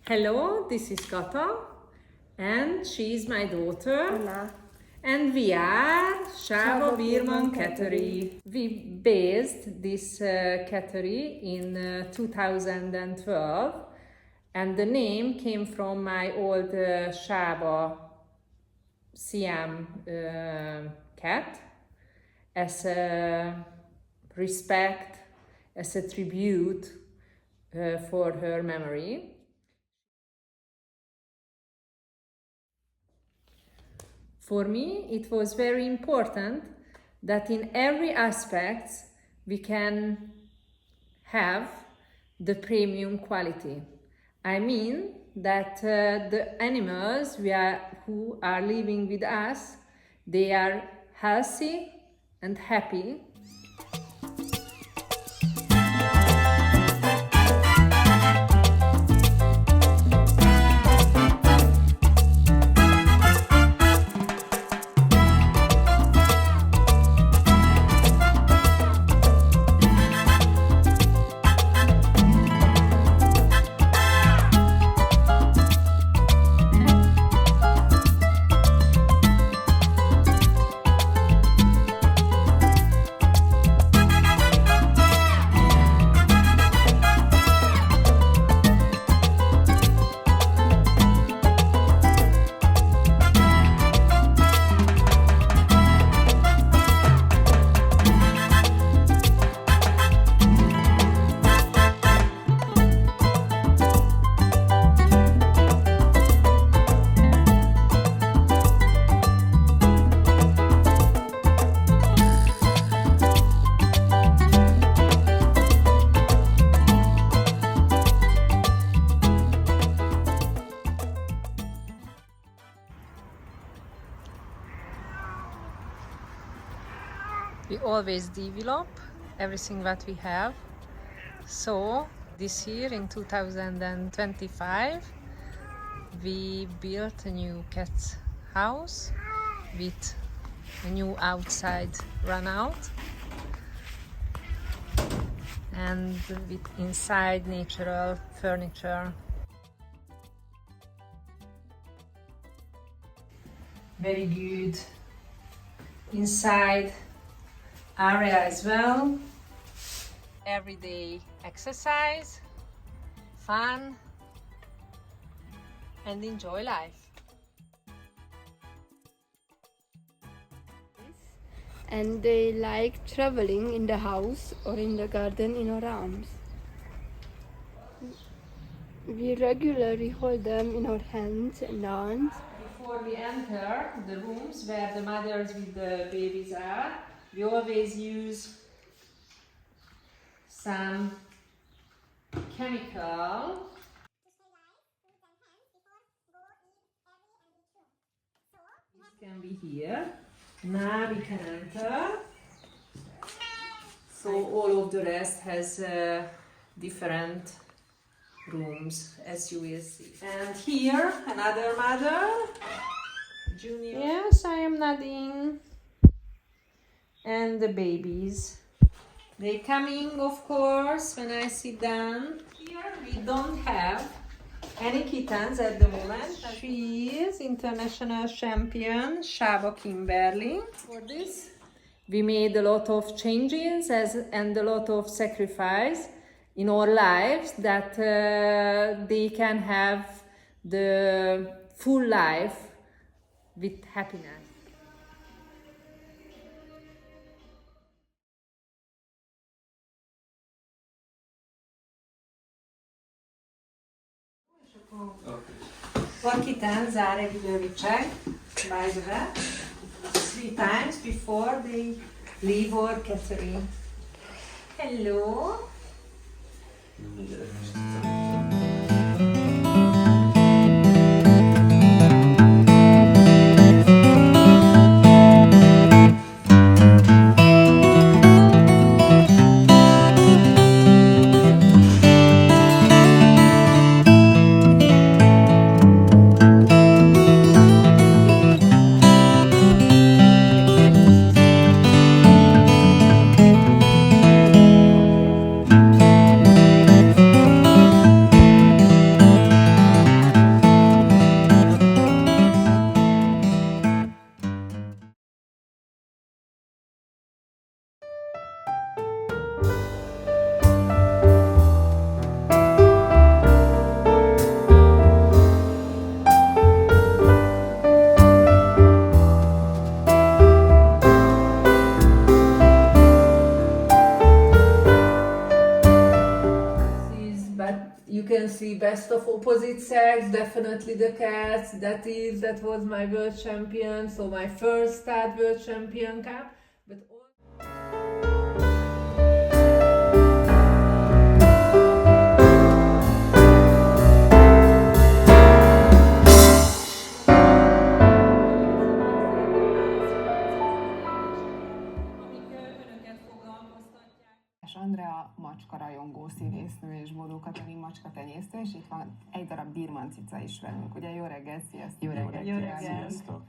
Hello, this is Kata, and she is my daughter. Anna. And we are Saba Birman Birman Cattery. We based this cattery in 2012, and the name came from my old Saba Siam cat as a respect, as a tribute for her memory. For me, it was very important that in every aspect we can have the premium quality. I mean that the animals who are living with us, they are healthy and happy. We always develop everything that we have. So this year in 2025 we built a new cat house with a new outside run out and with inside natural furniture. Very good inside area as well. Everyday exercise, fun, and enjoy life. And they like traveling in the house or in the garden in our arms. We regularly hold them in our hands and arms. Before we enter the rooms where the mothers with the babies are, we always use some chemical. This can be here. Now we can enter. So all of the rest has different rooms, as you will see. And here another mother, Junior. Yes, I am Nadine. And the babies. They coming, of course, when I sit down. Here we don't have any kittens at the moment. She is international champion Saba Kimberly. For this, we made a lot of changes and a lot of sacrifice in our lives that they can have the full life with happiness. For kittens are regularly checked by the vet 3 times before they leave our cattery. Hello. can see best of opposite sex, definitely the cats. That was my world champion, so my first stud world champion cup. But Andrea macska rajongó színésznő és Bodó Katalin macska tenyésztő, és itt van egy darab Birman cica is velünk. Ugye jó reggel, sziasztok! Jó reggel, sziasztok!